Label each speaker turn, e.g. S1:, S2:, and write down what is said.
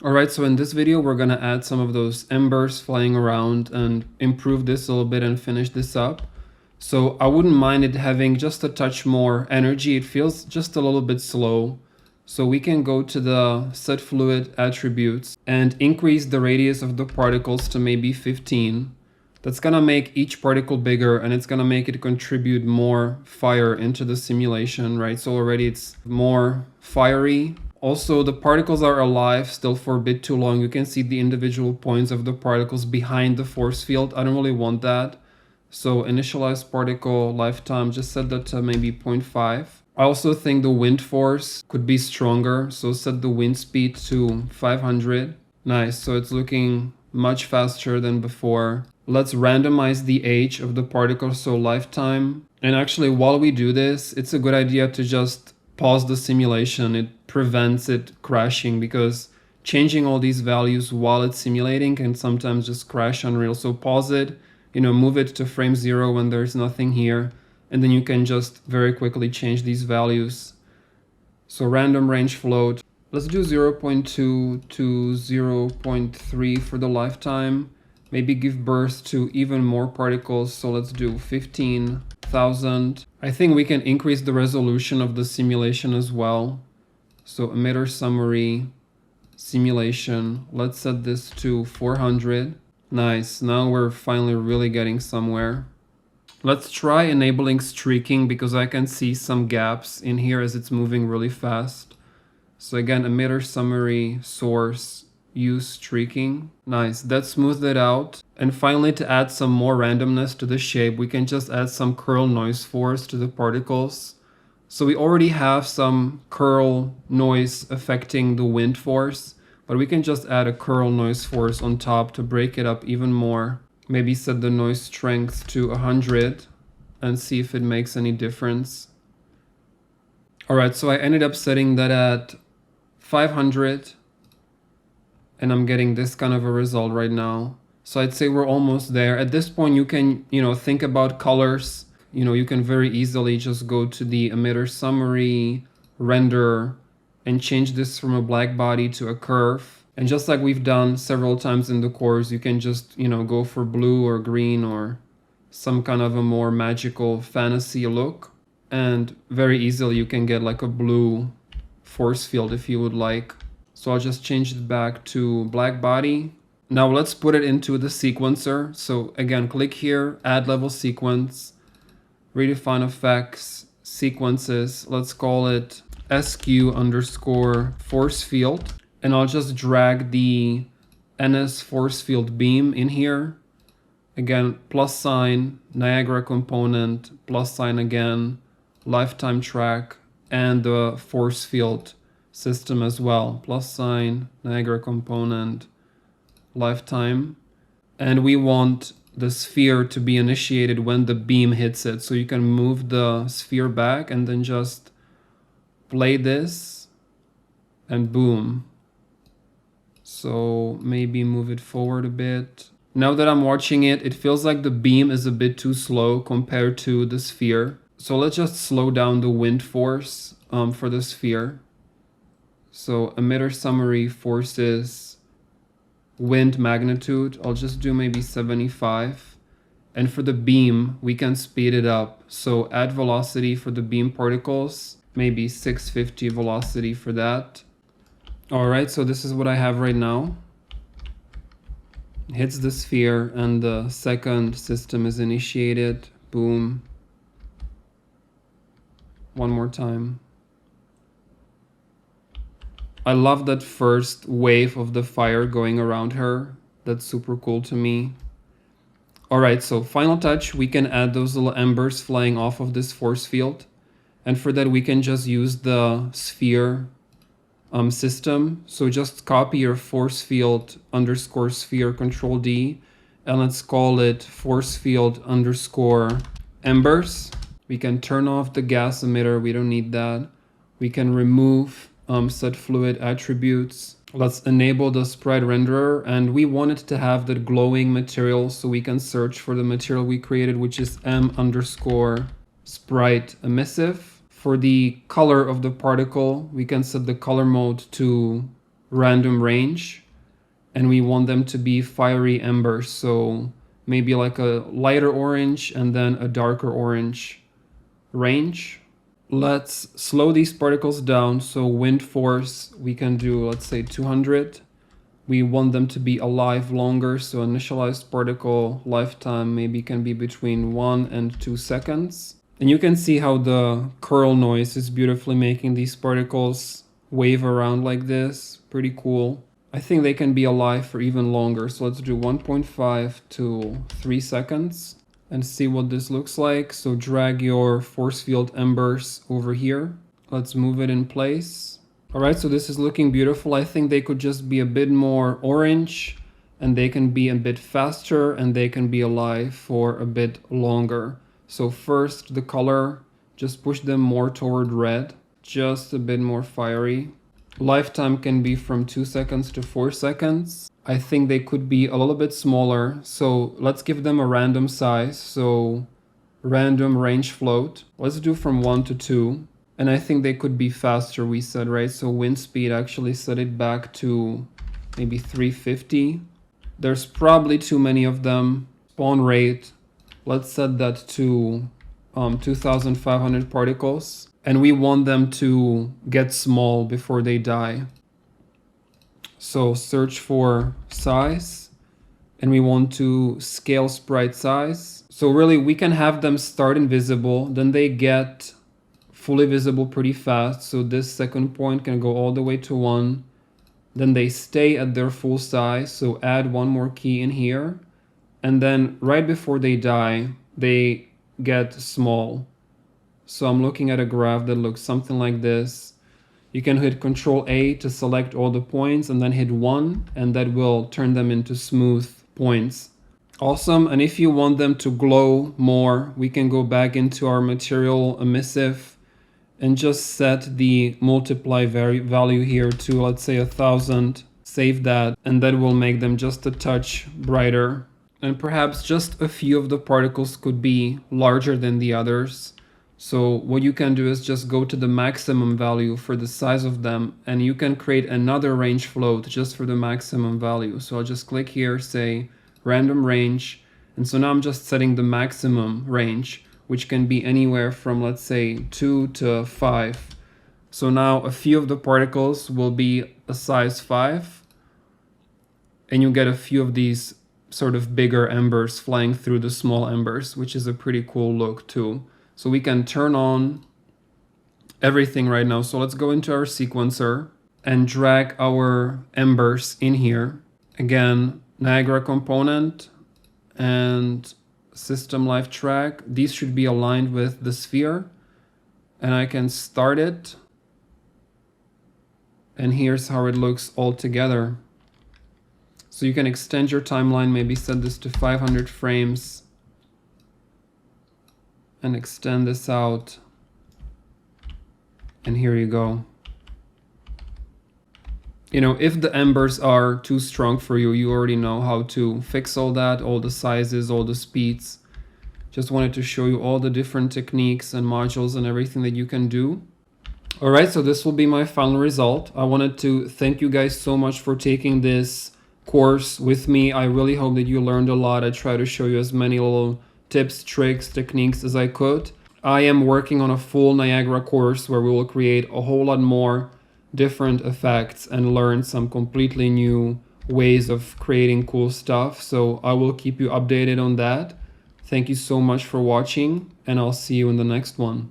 S1: Alright, so in this video, we're gonna add some of those embers flying around and improve this a little bit and finish this up. So I wouldn't mind it having just a touch more energy. It feels just a little bit slow. So we can go to the set fluid attributes and increase the radius of the particles to maybe 15. That's gonna make each particle bigger and it's gonna make it contribute more fire into the simulation, right? So already it's more fiery. Also, the particles are alive still for a bit too long. You can see the individual points of the particles behind the force field. I don't really want that. So initialize particle lifetime, just set that to maybe 0.5. I also think the wind force could be stronger. So set the wind speed to 500. Nice, so it's looking much faster than before. Let's randomize the age of the particle, so lifetime. And actually, while we do this, it's a good idea to just pause the simulation. It prevents it crashing because changing all these values while it's simulating can sometimes just crash Unreal. So pause it, move it to frame 0 when there's nothing here, and then you can just very quickly change these values. So random range float. Let's do 0.2 to 0.3 for the lifetime. Maybe give birth to even more particles. So let's do 15,000. I think we can increase the resolution of the simulation as well. So emitter summary, simulation. Let's set this to 400. Nice. Now we're finally really getting somewhere. Let's try enabling streaking because I can see some gaps in here as it's moving really fast. So again, emitter summary, source, use streaking. Nice, that smoothed it out. And finally, to add some more randomness to the shape, we can just add some curl noise force to the particles. So we already have some curl noise affecting the wind force, but we can just add a curl noise force on top to break it up even more. Maybe set the noise strength to 100 and see if it makes any difference. All right, so I ended up setting that at 500. And I'm getting this kind of a result right now. So I'd say we're almost there. At this point, you can, think about colors. You can very easily just go to the emitter summary, render, and change this from a black body to a curve. And just like we've done several times in the course, you can just, go for blue or green or some kind of a more magical fantasy look. And very easily you can get like a blue force field if you would like. So I'll just change it back to black body. Now let's put it into the sequencer. So again, click here, add level sequence, redefine effects, sequences. Let's call it SQ_force field. And I'll just drag the NS force field beam in here. Again, plus sign, Niagara component, plus sign again, lifetime track, and the force field system as well. Plus sign, Niagara component, lifetime. And we want the sphere to be initiated when the beam hits it. So you can move the sphere back and then just play this and boom. So maybe move it forward a bit. Now that I'm watching it, it feels like the beam is a bit too slow compared to the sphere. So let's just slow down the wind force for the sphere. So emitter summary forces wind magnitude. I'll just do maybe 75. And for the beam, we can speed it up. So add velocity for the beam particles, maybe 650 velocity for that. All right, so this is what I have right now. It hits the sphere and the second system is initiated. Boom. One more time. I love that first wave of the fire going around her. That's super cool to me. All right, so final touch, we can add those little embers flying off of this force field. And for that, we can just use the sphere system. So just copy your force field _ sphere, Control D, and let's call it force field _ embers. We can turn off the gas emitter. We don't need that. We can remove set fluid attributes. Let's enable the sprite renderer, and we want it to have that glowing material, so we can search for the material we created, which is m_sprite emissive. For the color of the particle, we can set the color mode to random range, and we want them to be fiery embers. So maybe like a lighter orange and then a darker orange range. Let's slow these particles down. So wind force, we can do, let's say 200. We want them to be alive longer. So initialized particle lifetime maybe can be between 1 and 2 seconds. And you can see how the curl noise is beautifully making these particles wave around like this. Pretty cool. I think they can be alive for even longer. So let's do 1.5 to 3 seconds and see what this looks like. So drag your force field embers over here. Let's move it in place. All right, so this is looking beautiful. I think they could just be a bit more orange, and they can be a bit faster, and they can be alive for a bit longer. So first the color, just push them more toward red, just a bit more fiery. Lifetime can be from 2 seconds to 4 seconds. I think they could be a little bit smaller. So let's give them a random size. So random range float. Let's do from 1 to 2. And I think they could be faster, we said, right? So wind speed, actually set it back to maybe 350. There's probably too many of them. Spawn rate, let's set that to 2,500 particles. And we want them to get small before they die. So search for size, and we want to scale sprite size. So really we can have them start invisible, then they get fully visible pretty fast. So this second point can go all the way to 1. Then they stay at their full size. So add one more key in here. And then right before they die, they get small. So I'm looking at a graph that looks something like this. You can hit Control A to select all the points and then hit 1, and that will turn them into smooth points. Awesome. And if you want them to glow more, we can go back into our material emissive and just set the multiply value here to, let's say, 1,000. Save that, and that will make them just a touch brighter. And perhaps just a few of the particles could be larger than the others. So what you can do is just go to the maximum value for the size of them, and you can create another range float just for the maximum value. So I'll just click here, say random range. And so now I'm just setting the maximum range, which can be anywhere from, let's say, 2 to 5. So now a few of the particles will be a size 5, and you get a few of these sort of bigger embers flying through the small embers, which is a pretty cool look too. So we can turn on everything right now. So let's go into our sequencer and drag our embers in here. Again, Niagara component and system live track. These should be aligned with the sphere. And I can start it. And here's how it looks all together. So you can extend your timeline, maybe set this to 500 frames. And extend this out, and here you go. You know, if the embers are too strong for you, you already know how to fix all that, all the sizes, all the speeds. Just wanted to show you all the different techniques and modules and everything that you can do. All right, so this will be my final result. I wanted to thank you guys so much for taking this course with me. I really hope that you learned a lot. I try to show you as many little tips, tricks, techniques as I could. I am working on a full Niagara course where we will create a whole lot more different effects and learn some completely new ways of creating cool stuff. So I will keep you updated on that. Thank you so much for watching, and I'll see you in the next one.